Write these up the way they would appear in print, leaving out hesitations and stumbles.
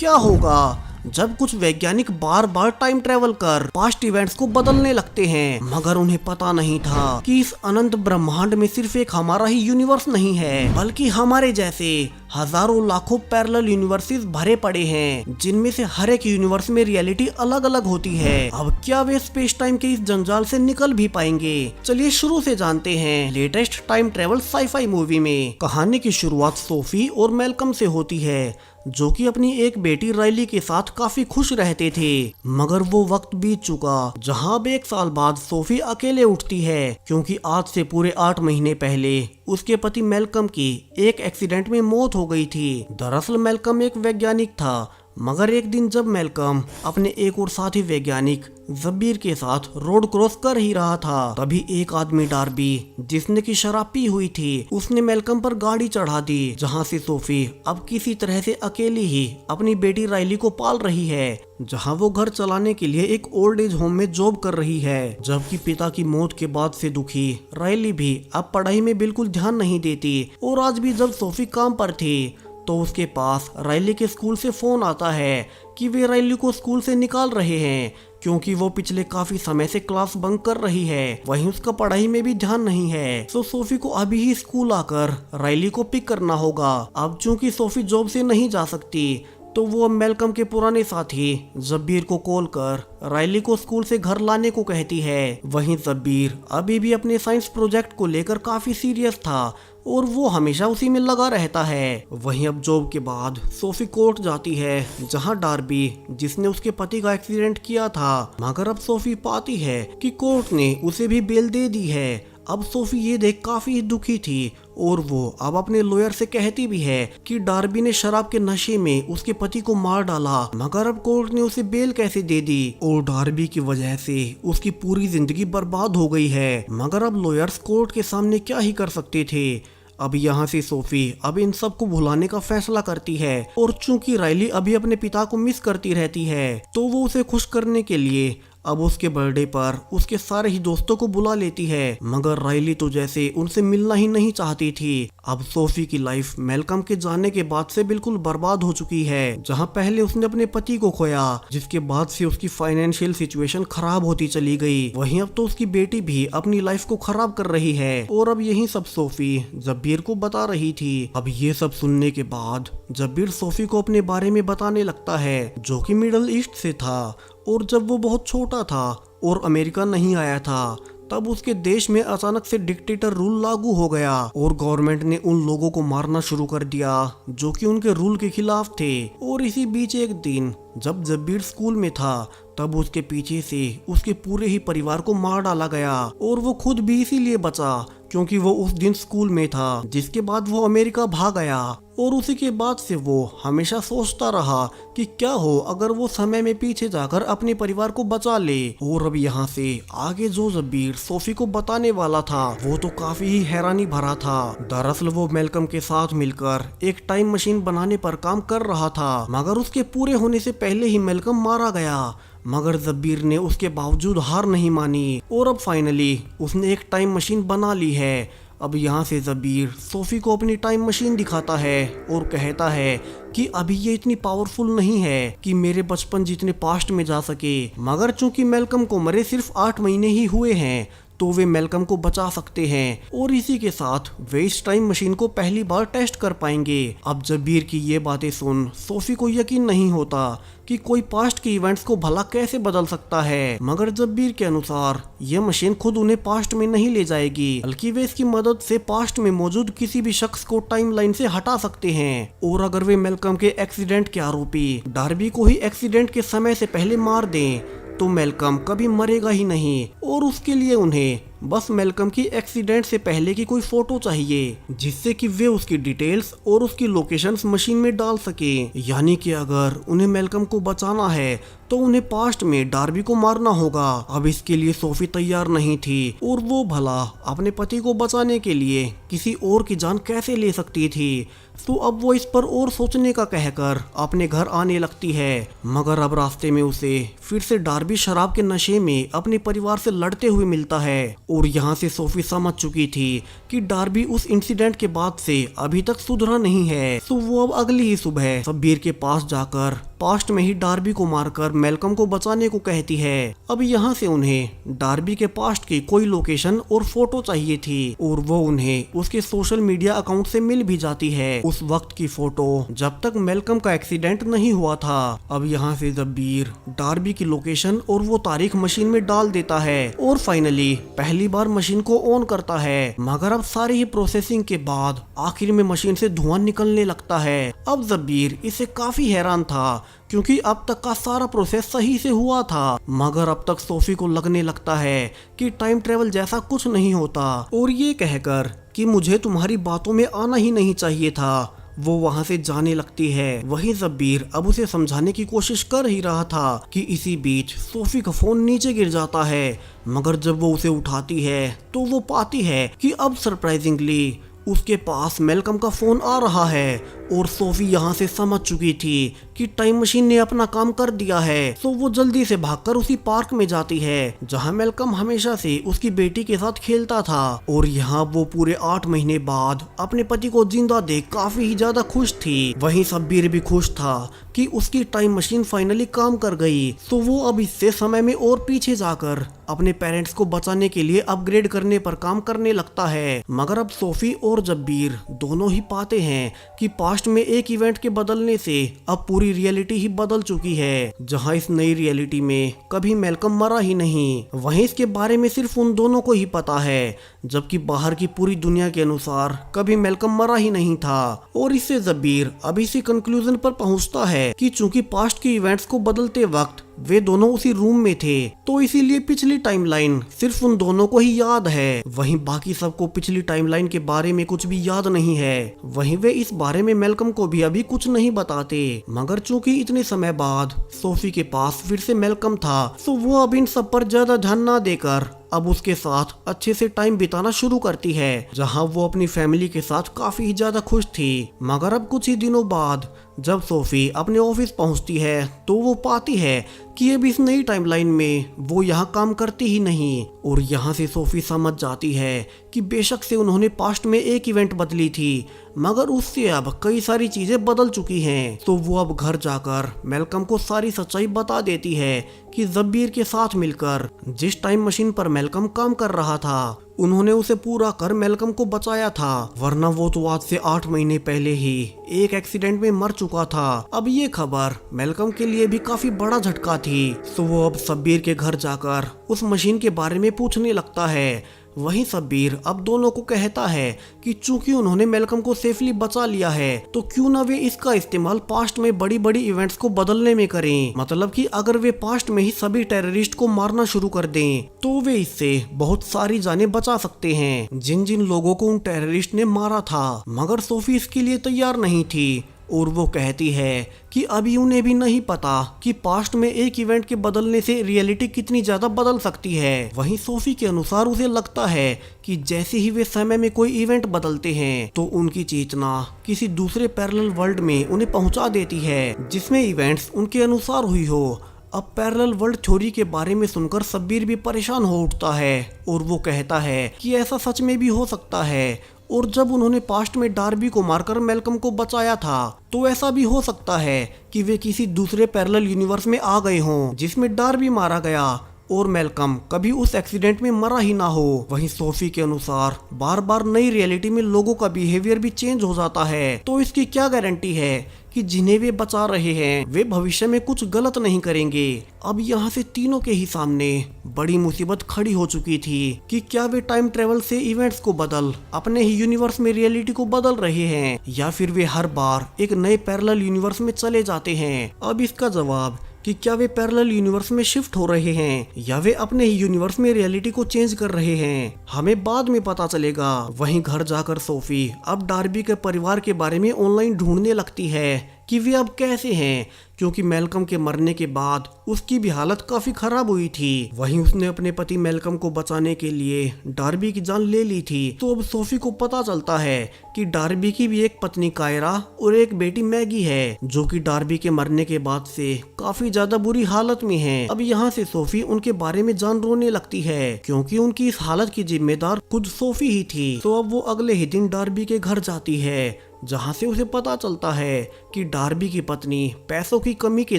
क्या होगा जब कुछ वैज्ञानिक बार बार टाइम ट्रेवल कर पास्ट इवेंट्स को बदलने लगते हैं, मगर उन्हें पता नहीं था कि इस अनंत ब्रह्मांड में सिर्फ एक हमारा ही यूनिवर्स नहीं है, बल्कि हमारे जैसे हजारों लाखों पैरेलल यूनिवर्सेस भरे पड़े हैं, जिनमें से हर एक यूनिवर्स में रियलिटी अलग अलग होती है। अब क्या वे स्पेस टाइम के इस जंजाल से निकल भी पाएंगे? चलिए शुरू से जानते हैं latest time travel sci-fi movie में। कहानी की शुरुआत सोफी और मैल्कम से होती है, जो कि अपनी एक बेटी राइली के साथ काफी खुश रहते थे। मगर वो वक्त बीत चुका जहां अब 1 साल बाद सोफी अकेले उठती है, क्योंकि आज से पूरे 8 महीने पहले उसके पति मैल्कम की एक एक्सीडेंट में मौत हो गई थी। दरअसल मैल्कम एक वैज्ञानिक था, मगर एक दिन जब मैल्कम अपने एक और साथी वैज्ञानिक जब्बीर के साथ रोड क्रॉस कर ही रहा था, तभी एक आदमी डार्बी, जिसने की शराब पी हुई थी, उसने मैल्कम पर गाड़ी चढ़ा दी, जहां से सोफी अब किसी तरह से अकेली ही अपनी बेटी राइली को पाल रही है, जहां वो घर चलाने के लिए एक ओल्ड एज होम में जॉब कर रही है। जबकि पिता की मौत के बाद से दुखी राइली भी अब पढ़ाई में बिल्कुल ध्यान नहीं देती, और आज भी जब सोफी काम पर थी तो उसके पास राइली के स्कूल से फोन आता है कि वे राइली को स्कूल से निकाल रहे हैं, क्योंकि वो पिछले काफी समय से क्लास बंक कर रही है। वहीं उसका पढ़ाई में भी ध्यान नहीं है, तो सोफी को अभी ही स्कूल आकर राइली को पिक करना होगा। अब चूंकि सोफी जॉब से नहीं जा सकती, तो वो अब मैल्कम के पुराने साथी जब्बीर को कॉल कर राइली को स्कूल से घर लाने को कहती है। वहीं जब्बीर अभी भी अपने साइंस प्रोजेक्ट को लेकर काफी सीरियस था, और वो हमेशा उसी में लगा रहता है। वहीं अब जॉब के बाद सोफी कोर्ट जाती है, जहां डार्बी, जिसने उसके पति का एक्सीडेंट किया था, मगर अब सोफी पाती है कि कोर्ट ने उसे भी बेल दे दी है। अब सोफी ये देख काफी दुखी थी, और वो अब अपने लॉयर से कहती भी है कि डार्बी ने शराब के नशे में उसके पति को मार डाला, मगर अब कोर्ट ने उसे बेल कैसे दे दी, और डार्बी की वजह से उसकी पूरी जिंदगी बर्बाद हो गई है। मगर अब लॉयर्स कोर्ट के सामने क्या ही कर सकते थे। अब यहाँ से सोफी अब इन सब को भुलाने का फैसला करती है, और चूंकि राइली अभी अपने पिता को मिस करती रहती है, तो वो उसे खुश करने के लिए अब उसके बर्थडे पर उसके सारे ही दोस्तों को बुला लेती है। मगर राइली तो जैसे उनसे मिलना ही नहीं चाहती थी। अब सोफी की लाइफ मैल्कम के जाने के बाद से बिल्कुल बर्बाद हो चुकी है, जहां पहले उसने अपने पति को खोया, जिसके बाद से उसकी फाइनेंशियल सिचुएशन खराब होती चली गई। वहीं अब तो उसकी बेटी भी अपनी लाइफ को खराब कर रही है, और अब यही सब सोफी जब्बीर को बता रही थी। अब ये सब सुनने के बाद जब्बीर सोफी को अपने बारे में बताने लगता है, जो कि मिडल ईस्ट से था, और जब वो बहुत छोटा था और अमेरिका नहीं आया था, तब उसके देश में अचानक से डिक्टेटर रूल लागू हो गया, और गवर्नमेंट ने उन लोगों को मारना शुरू कर दिया जो कि उनके रूल के खिलाफ थे। और इसी बीच एक दिन जब जब्बीर स्कूल में था, तब उसके पीछे से उसके पूरे ही परिवार को मार डाला गया, और वो खुद भी इसीलिए बचा क्योंकि वो उस दिन स्कूल में था, जिसके बाद वो अमेरिका भाग गया। और उसी के बाद से वो हमेशा सोचता रहा कि क्या हो अगर वो समय में पीछे जाकर अपने परिवार को बचा ले। और अब यहाँ से आगे जो जब्बीर सोफी को बताने वाला था, वो तो काफी ही हैरानी भरा था। दरअसल वो मैल्कम के साथ मिलकर एक टाइम मशीन बनाने पर काम कर रहा था, मगर उसके पूरे होने से पहले ही मैल्कम मारा गया। मगर जब्बीर ने उसके बावजूद हार नहीं मानी, और अब फाइनली उसने एक टाइम मशीन बना ली है। अब यहाँ से जब्बीर सोफी को अपनी टाइम मशीन दिखाता है, और कहता है कि अभी ये इतनी पावरफुल नहीं है कि मेरे बचपन जितने पास्ट में जा सके, मगर चूंकि मैल्कम को मरे सिर्फ 8 महीने ही हुए हैं, तो वे मैल्कम को बचा सकते हैं, और इसी के साथ वे इस टाइम मशीन को पहली बार टेस्ट कर पाएंगे। अब जब्बीर की ये बातें सुन सोफी को यकीन नहीं होता कि कोई पास्ट के इवेंट्स को भला कैसे बदल सकता है। मगर जब्बीर के अनुसार यह मशीन खुद उन्हें पास्ट में नहीं ले जाएगी, बल्कि वे इसकी मदद से पास्ट में मौजूद किसी भी शख्स को टाइमलाइन से हटा सकते हैं। और अगर वे मैल्कम के एक्सीडेंट के आरोपी डार्बी को ही एक्सीडेंट के समय से पहले मार दें, तो मैल्कम कभी मरेगा ही नहीं, और उसके लिए उन्हें बस मैल्कम की एक्सीडेंट से पहले की कोई फोटो चाहिए, जिससे कि वे उसकी डिटेल्स और उसकी लोकेशंस मशीन में डाल सके। यानी कि अगर उन्हें मैल्कम को बचाना है, तो उन्हें पास्ट में डार्बी को मारना होगा। अब इसके लिए सोफी तैयार नहीं थी, और वो भला अपने पति को बचाने के लिए किसी और की जान कैसे ले सकती थी। तो अब वो इस पर और सोचने का कहकर अपने घर आने लगती है, मगर अब रास्ते में उसे फिर से डार्बी शराब के नशे में अपने परिवार से लड़ते हुए मिलता है, और यहाँ से सोफी समझ चुकी थी कि डार्बी उस इंसिडेंट के बाद से अभी तक सुधरा नहीं है। तो वो अब अगली ही सुबह शब्बीर के पास जाकर पास्ट में ही डार्बी को मारकर मैल्कम को बचाने को कहती है। अब यहाँ से उन्हें डार्बी के पास्ट की कोई लोकेशन और फोटो चाहिए थी और वो उन्हें उसके सोशल मीडिया अकाउंट से मिल भी जाती है। उस वक्त की फोटो जब तक मैल्कम का एक्सीडेंट नहीं हुआ था। अब यहाँ से शब्बीर डार्बी की लोकेशन और वो तारीख मशीन में डाल देता है और फाइनली पहली बार मशीन को ऑन करता है। मगर अब सारी ही प्रोसेसिंग के बाद आखिर में मशीन से धुआं निकलने लगता है। अब शब्बीर इसे काफी हैरान था क्योंकि अब तक का सारा प्रोसेस सही से हुआ था। मगर अब तक सोफी को लगने लगता है कि टाइम ट्रेवल जैसा कुछ नहीं होता और ये कहकर कि मुझे तुम्हारी बातों में आना ही नहीं चाहिए था, वो वहाँ से जाने लगती है। वहीं शब्बीर अब उसे समझाने की कोशिश कर ही रहा था कि इसी बीच सोफी का फोन नीचे गिर जाता है। मगर जब वो उसे उठाती है तो वो पाती है कि अब सरप्राइजिंगली उसके पास मैल्कम का फोन आ रहा है और सोफी यहाँ से समझ चुकी थी कि टाइम मशीन ने अपना काम कर दिया है। तो वो जल्दी से भागकर उसी पार्क में जाती है जहाँ मैल्कम हमेशा से उसकी बेटी के साथ खेलता था और यहाँ वो पूरे 8 महीने बाद अपने पति को जिंदा देख काफी ही ज्यादा खुश थी। वहीं शब्बीर भी खुश था कि उसकी टाइम मशीन फाइनली काम कर गई। तो वो अब इससे समय में और पीछे जाकर अपने पेरेंट्स को बचाने के लिए अपग्रेड करने पर काम करने लगता है। मगर अब सोफी और शब्बीर दोनों ही पाते हैं कि पास्ट में एक इवेंट के बदलने से अब पूरी रियलिटी ही बदल चुकी है, जहां इस नई रियलिटी में कभी मैल्कम मरा ही नहीं। वहीं इसके बारे में सिर्फ उन दोनों को ही पता है, जबकि बाहर की पूरी दुनिया के अनुसार कभी मैल्कम मरा ही नहीं था। और इससे शब्बीर अब इसी कंक्लूजन पर पहुंचता है कि चूंकि पास्ट के इवेंट्स को बदलते वक्त वे दोनों उसी रूम में थे, तो इसीलिए पिछली टाइमलाइन सिर्फ उन दोनों को ही याद है। वहीं बाकी सबको पिछली टाइमलाइन के बारे में कुछ भी याद नहीं है। वहीं वे इस बारे में मैल्कम को भी अभी कुछ नहीं बताते। मगर चूंकि इतने समय बाद सोफी के पास फिर से मैल्कम था, तो वो अब इन सब पर ज्यादा ध्यान न देकर अब उसके साथ अच्छे से टाइम बिताना शुरू करती है, जहां वो अपनी फैमिली के साथ काफी ही ज्यादा खुश थी। मगर अब कुछ ही दिनों बाद जब सोफी अपने ऑफिस पहुंचती है तो वो पाती है कि अब इस नई टाइमलाइन में वो यहाँ काम करती ही नहीं। और यहाँ से सोफी समझ जाती है कि बेशक से उन्होंने पास्ट में एक इवेंट बदली थी, मगर उससे अब कई सारी चीजें बदल चुकी हैं। तो वो अब घर जाकर मैल्कम को सारी सच्चाई बता देती है कि शब्बीर के साथ मिलकर जिस टाइम मशीन पर मैल्कम काम कर रहा था, उन्होंने उसे पूरा कर मैल्कम को बचाया था, वरना वो तो आज से 8 महीने पहले ही एक एक्सीडेंट में मर चुका था। अब ये खबर मैल्कम के लिए भी काफी बड़ा झटका थी। तो वो अब शब्बीर के घर जाकर उस मशीन के बारे में पूछने लगता है। वहीं शब्बीर अब दोनों को कहता है कि चूंकि उन्होंने मैल्कम को सेफली बचा लिया है, तो क्यों ना वे इसका इस्तेमाल पास्ट में बड़ी बड़ी इवेंट्स को बदलने में करें। मतलब कि अगर वे पास्ट में ही सभी टेररिस्ट को मारना शुरू कर दें, तो वे इससे बहुत सारी जानें बचा सकते हैं, जिन जिन लोगों को उन टेररिस्ट ने मारा था। मगर सोफी इसके लिए तैयार नहीं थी और वो कहती है कि अभी उन्हें भी नहीं पता कि पास्ट में एक इवेंट के बदलने से रियलिटी कितनी ज्यादा बदल सकती है। वहीं सोफी के अनुसार उसे लगता है कि जैसे ही वे समय में कोई इवेंट बदलते हैं, तो उनकी चेतना किसी दूसरे पैरेलल वर्ल्ड में उन्हें पहुंचा देती है, जिसमें इवेंट्स उनके अनुसार हुई हो। अब पैरेलल वर्ल्ड थ्योरी के बारे में सुनकर शब्बीर भी परेशान हो उठता है और वो कहता है कि ऐसा सच में भी हो सकता है। और जब उन्होंने पास्ट में डार्बी को मारकर मैल्कम को बचाया था, तो ऐसा भी हो सकता है कि वे किसी दूसरे पैरेलल यूनिवर्स में आ गए हों, जिसमें डार्बी मारा गया और मैल्कम कभी उस एक्सीडेंट में मरा ही ना हो। वहीं सोफी के अनुसार बार बार नई रियलिटी में लोगों का बिहेवियर भी चेंज हो जाता है, तो इसकी क्या गारंटी है कि जिन्हें वे बचा रहे हैं वे भविष्य में कुछ गलत नहीं करेंगे। अब यहाँ से तीनों के ही सामने बड़ी मुसीबत खड़ी हो चुकी थी कि क्या वे टाइम ट्रेवल से इवेंट्स को बदल अपने ही यूनिवर्स में रियलिटी को बदल रहे हैं, या फिर वे हर बार एक नए पैरेलल यूनिवर्स में चले जाते हैं। अब इसका जवाब कि क्या वे पैरेलल यूनिवर्स में शिफ्ट हो रहे हैं या वे अपने ही यूनिवर्स में रियलिटी को चेंज कर रहे हैं, हमें बाद में पता चलेगा। वहीं घर जाकर सोफी अब डार्बी के परिवार के बारे में ऑनलाइन ढूंढने लगती है कि वे अब कैसे हैं, क्योंकि मेलकम के मरने के बाद उसकी भी हालत काफी खराब हुई थी। वहीं उसने अपने पति मेलकम को बचाने के लिए डार्बी की जान ले ली थी। तो अब सोफी को पता चलता है कि डार्बी की भी एक पत्नी कायरा और एक बेटी मैगी है, जो कि डार्बी के मरने के बाद से काफी ज्यादा बुरी हालत में है। अब यहाँ से सोफी उनके बारे में जान रोने लगती है, क्योंकि उनकी इस हालत की जिम्मेदार खुद सोफी ही थी। तो अब वो अगले ही दिन डार्बी के घर जाती है, जहाँ से उसे पता चलता है कि डार्बी की पत्नी पैसों की कमी के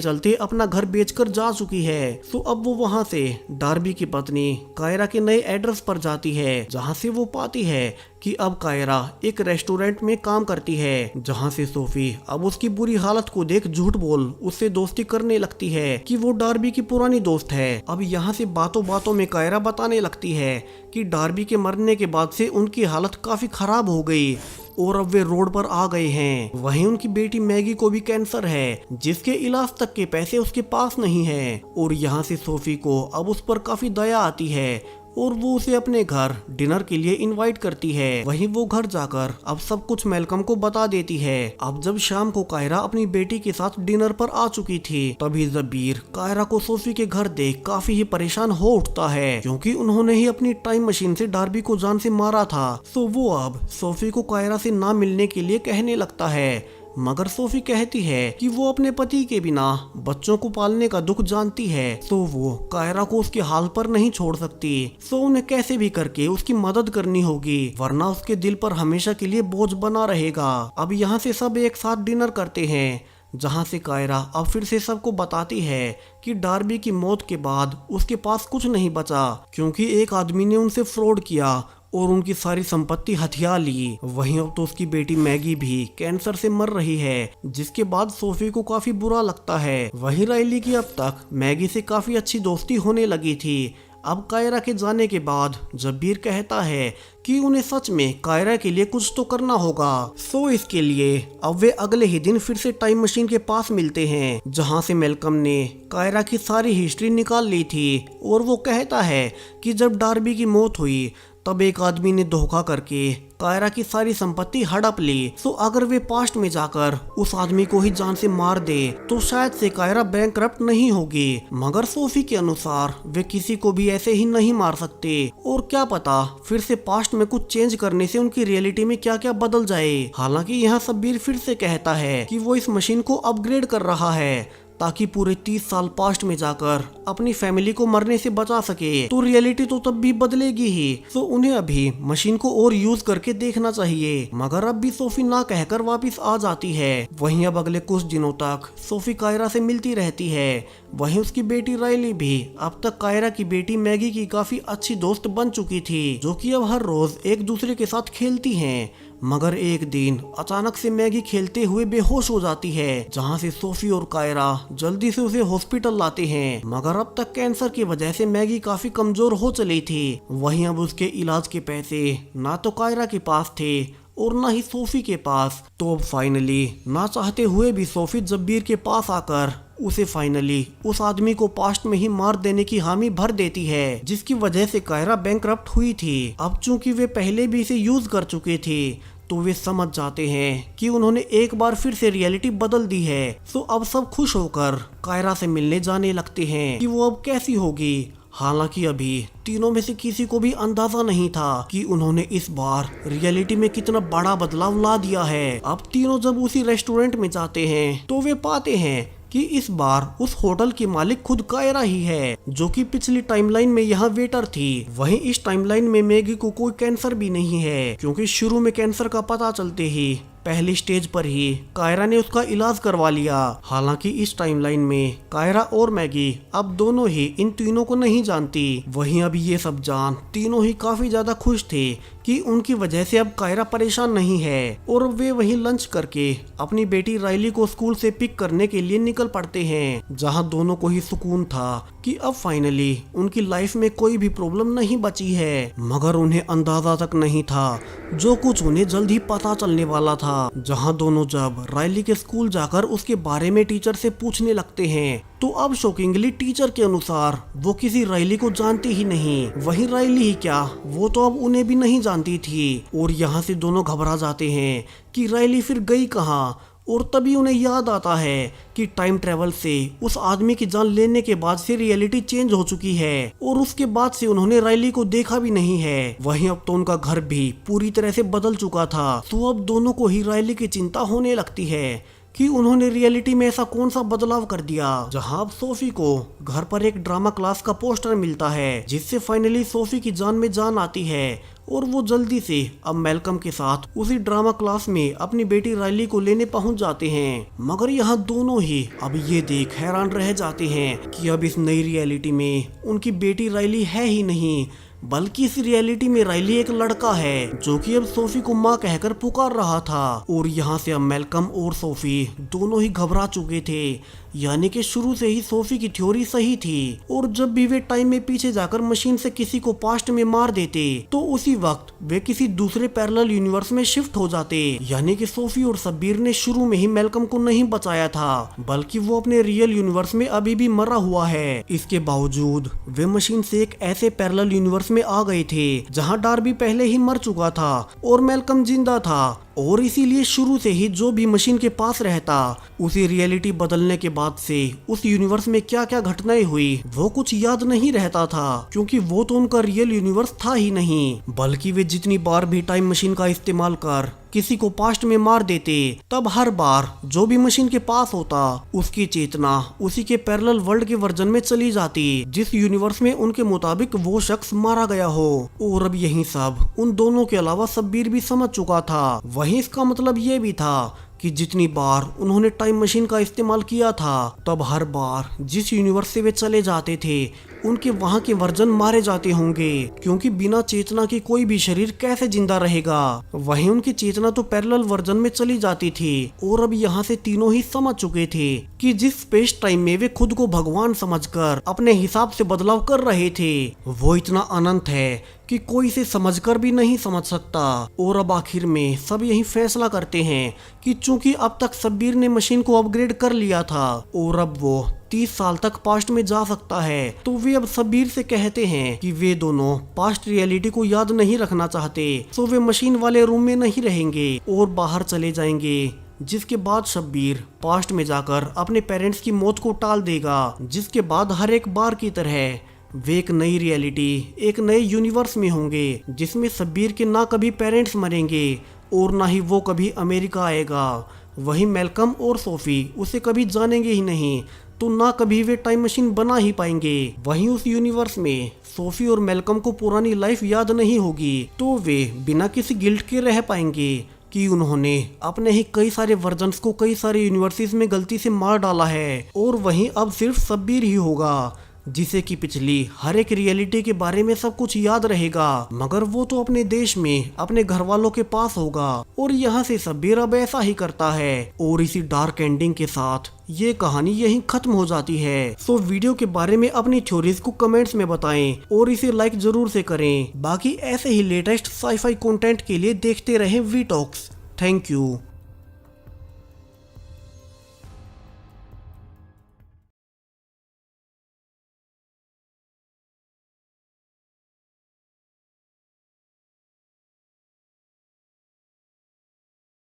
चलते अपना घर बेचकर जा चुकी है। तो अब वो वहाँ से डार्बी की पत्नी कायरा के नए एड्रेस पर जाती है, जहाँ से वो पाती है कि अब कायरा एक रेस्टोरेंट में काम करती है, जहाँ से सोफी अब उसकी बुरी हालत को देख झूठ बोल उससे दोस्ती करने लगती है कि वो डार्बी की पुरानी दोस्त है। अब यहाँ से बातों बातों में कायरा बताने लगती है कि डार्बी के मरने के बाद से उनकी हालत काफी खराब हो गई और अब वे रोड पर आ गए हैं। वहीं उनकी बेटी मैगी को भी कैंसर है, जिसके इलाज तक के पैसे उसके पास नहीं है। और यहाँ से सोफी को अब उस पर काफी दया आती है और वो उसे अपने घर डिनर के लिए इनवाइट करती है। वहीं वो घर जाकर अब सब कुछ मेलकम को बता देती है। अब जब शाम को कायरा अपनी बेटी के साथ डिनर पर आ चुकी थी, तभी जबीर कायरा को सोफी के घर देख काफी ही परेशान हो उठता है, क्योंकि उन्होंने ही अपनी टाइम मशीन से डार्बी को जान से मारा था। तो वो अब सोफी को कायरा से ना मिलने के लिए कहने लगता है, मगर सोफी कहती है कि वो अपने पति के बिना बच्चों को पालने का दुख जानती है, तो वो कायरा को उसके हाल पर नहीं छोड़ सकती। तो उन्हें कैसे भी करके उसकी मदद करनी होगी, वरना उसके दिल पर हमेशा के लिए बोझ बना रहेगा। अब यहाँ से सब एक साथ डिनर करते हैं, जहाँ से कायरा अब फिर से सबको बताती है कि डार्बी की मौत के बाद उसके पास कुछ नहीं बचा, क्योंकि एक आदमी ने उनसे फ्रॉड किया और उनकी सारी संपत्ति हथिया ली। वहीं अब तो उसकी बेटी मैगी भी कैंसर से मर रही है, जिसके बाद सोफी को काफी बुरा लगता है। वहीं राइली की अब तक मैगी से काफी अच्छी दोस्ती होने लगी थी। अब कायरा के जाने के बाद जबीर कहता है कि उन्हें सच में कायरा के लिए कुछ तो करना होगा। सो इसके लिए अब वे अगले ही दिन फिर से टाइम मशीन के पास मिलते हैं, जहां से मेलकम ने कायरा की सारी हिस्ट्री निकाल ली थी। और वो कहता है कि जब डार्बी की मौत हुई तब एक आदमी ने धोखा करके कायरा की सारी संपत्ति हड़प ली। तो अगर वे पास्ट में जाकर उस आदमी को ही जान से मार दे तो शायद से कायरा बैंकरप्ट नहीं होगी। मगर सोफी के अनुसार वे किसी को भी ऐसे ही नहीं मार सकते, और क्या पता फिर से पास्ट में कुछ चेंज करने से उनकी रियलिटी में क्या क्या बदल जाए। हालांकि यहाँ सबीर फिर से कहता है कि वो इस मशीन को अपग्रेड कर रहा है ताकि पूरे 30 साल पास्ट में जाकर अपनी फैमिली को मरने से बचा सके। तो रियलिटी तो तब भी बदलेगी ही, तो उन्हें अभी मशीन को और यूज करके देखना चाहिए। मगर अब भी सोफी ना कहकर वापस आ जाती है। वहीं अब अगले कुछ दिनों तक सोफी कायरा से मिलती रहती है। वहीं उसकी बेटी राइली भी अब तक कायरा की बेटी मैगी की काफी अच्छी दोस्त बन चुकी थी, जो कि अब हर रोज एक दूसरे के साथ खेलती हैं। मगर एक दिन अचानक से मैगी खेलते हुए बेहोश हो जाती है, जहां से सोफी और कायरा जल्दी से उसे हॉस्पिटल लाते हैं। मगर अब तक कैंसर की वजह से मैगी काफी कमजोर हो चली थी। वहीं अब उसके इलाज के पैसे ना तो कायरा के पास थे और ना ही सोफी के पास। तो अब फाइनली ना चाहते हुए भी सोफी जब्बीर के पास आकर उसे फाइनली उस आदमी को पास्ट में ही मार देने की हामी भर देती है, जिसकी वजह से कायरा बैंकरप्ट हुई थी। अब चूंकि वे पहले भी इसे यूज कर चुके थे, तो वे समझ जाते हैं कि उन्होंने एक बार फिर से रियलिटी बदल दी है। तो अब सब खुश होकर कायरा से मिलने जाने लगते हैं कि वो अब कैसी होगी। हालांकि अभी तीनों में से किसी को भी अंदाजा नहीं था कि उन्होंने इस बार रियलिटी में कितना बड़ा बदलाव ला दिया है। अब तीनों जब उसी रेस्टोरेंट में जाते हैं तो वे पाते हैं कि इस बार उस होटल की मालिक खुद कायरा ही है, जो कि पिछली टाइमलाइन में यहाँ वेटर थी। वहीं इस टाइमलाइन में मैगी को कोई कैंसर भी नहीं है, क्योंकि शुरू में कैंसर का पता चलते ही पहली स्टेज पर ही कायरा ने उसका इलाज करवा लिया। हालांकि इस टाइमलाइन में कायरा और मैगी अब दोनों ही इन तीनों को नहीं जानती। वहीं अब ये सब जान तीनों ही काफी ज्यादा खुश थे कि उनकी वजह से अब कायरा परेशान नहीं है, और वे वहीं लंच करके अपनी बेटी राइली को स्कूल से पिक करने के लिए निकल पड़ते हैं, जहां दोनों को ही सुकून था कि अब फाइनली उनकी लाइफ में कोई भी प्रॉब्लम नहीं बची है। मगर उन्हें अंदाजा तक नहीं था जो कुछ उन्हें जल्द ही पता चलने वाला था, जहां दोनों जब राइली के स्कूल जाकर उसके बारे में टीचर से पूछने लगते हैं, तो अब शॉकिंगली टीचर के अनुसार वो किसी राइली को जानती ही नहीं। वही राइली ही क्या, वो तो अब उन्हें भी नहीं जानती थी। और यहाँ से दोनों घबरा जाते हैं कि राइली फिर गई कहाँ, और तभी उन्हें याद आता है कि टाइम ट्रेवल से उस आदमी की जान लेने के बाद से रियलिटी चेंज हो चुकी है और उसके बाद से उन्होंने राइली को देखा भी नहीं है। वहीं अब तो उनका घर भी पूरी तरह से बदल चुका था। तो अब दोनों को ही राइली की चिंता होने लगती है कि उन्होंने रियलिटी में ऐसा कौन सा बदलाव कर दिया। जहां अब सोफी को घर पर एक ड्रामा क्लास का पोस्टर मिलता है, जिससे फाइनली सोफी की जान में जान आती है और वो जल्दी से अब मैल्कम के साथ उसी ड्रामा क्लास में अपनी बेटी राइली को लेने पहुंच जाते हैं। मगर यहाँ दोनों ही अब ये देख हैरान रह जाते हैं कि अब इस नई रियलिटी में उनकी बेटी राइली है ही नहीं, बल्कि इस रियलिटी में राइली एक लड़का है जो कि अब सोफी को माँ कहकर पुकार रहा था। और यहाँ से अब मैल्कम और सोफी दोनों ही घबरा चुके थे, यानी कि शुरू से ही सोफी की थ्योरी सही थी। और जब भी वे टाइम में पीछे जाकर मशीन से किसी को पास्ट में मार देते तो उसी वक्त वे किसी दूसरे पैरेलल यूनिवर्स में शिफ्ट हो जाते। यानी कि सोफी और शब्बीर ने शुरू में ही मैल्कम को नहीं बचाया था, बल्कि वो अपने रियल यूनिवर्स में अभी भी मरा हुआ है। इसके बावजूद वे मशीन से एक ऐसे पैरेलल यूनिवर्स में आ गए थे जहां डार्बी पहले ही मर चुका था और मैल्कम जिंदा था। और इसीलिए शुरू से ही जो भी मशीन के पास रहता, उसी रियलिटी बदलने के बाद से उस यूनिवर्स में क्या क्या घटनाएं हुई वो कुछ याद नहीं रहता था, क्योंकि वो तो उनका रियल यूनिवर्स था ही नहीं। बल्कि वे जितनी बार भी टाइम मशीन का इस्तेमाल कर किसी को पास्ट में मार देते, तब हर बार जो भी मशीन के पास होता उसकी चेतना उसी के पैरेलल वर्ल्ड के वर्जन में चली जाती, जिस यूनिवर्स में उनके मुताबिक वो शख्स मारा गया हो। और अब यही सब उन दोनों के अलावा शब्बीर भी समझ चुका था। वहीं इसका मतलब ये भी था कि जितनी बार उन्होंने टाइम मशीन का इस्तेमाल किया था, तब हर बार जिस यूनिवर्स से वे चले जाते थे उनके वहां के वर्जन मारे जाते होंगे, क्योंकि बिना चेतना के कोई भी शरीर कैसे जिंदा रहेगा। वहीं उनकी चेतना तो पैरेलल वर्जन में चली जाती थी। और अब यहाँ से तीनों ही समझ चुके थे कि जिस स्पेस टाइम में वे खुद को भगवान समझकर अपने हिसाब से बदलाव कर रहे थे, वो इतना अनंत है कि कोई इसे समझकर भी नहीं समझ सकता। और अब आखिर में सब यही फैसला करते हैं कि चूंकि अब तक शब्बीर ने मशीन को अपग्रेड कर लिया था और अब वो 30 साल तक पास्ट में जा सकता है, तो वे अब शब्बीर से कहते हैं कि वे दोनों पास्ट रियलिटी को याद नहीं रखना चाहते, तो वे मशीन वाले रूम में नहीं रहेंगे और बाहर चले जाएंगे। जिसके बाद शब्बीर पास्ट में जाकर अपने पेरेंट्स की मौत को टाल देगा, जिसके बाद हर एक बार की तरह वे एक नई रियलिटी, एक नए यूनिवर्स में होंगे, जिसमें शब्बीर के ना कभी पेरेंट्स मरेंगे और ना ही वो कभी अमेरिका आएगा। वहीं मैल्कम और सोफी उसे कभी जानेंगे ही नहीं, तो ना कभी वे टाइम मशीन बना ही पाएंगे। वहीं उस यूनिवर्स में सोफी और मैल्कम को पुरानी लाइफ याद नहीं होगी, तो वे बिना किसी गिल्ट के रह पाएंगे कि उन्होंने अपने ही कई सारे वर्जन्स को कई सारे यूनिवर्सेस में गलती से मार डाला है। और वहीं अब सिर्फ शब्बीर ही होगा जिसे कि पिछली हर एक रियलिटी के बारे में सब कुछ याद रहेगा, मगर वो तो अपने देश में अपने घर वालों के पास होगा। और यहाँ से शब्बीर अब ऐसा ही करता है और इसी डार्क एंडिंग के साथ ये कहानी यहीं खत्म हो जाती है। सो वीडियो के बारे में अपनी थ्योरीज को कमेंट्स में बताएं और इसे लाइक जरूर से करें। बाकी ऐसे ही लेटेस्ट साईफाई कंटेंट के लिए देखते रहें वी टॉक्स। Thank you.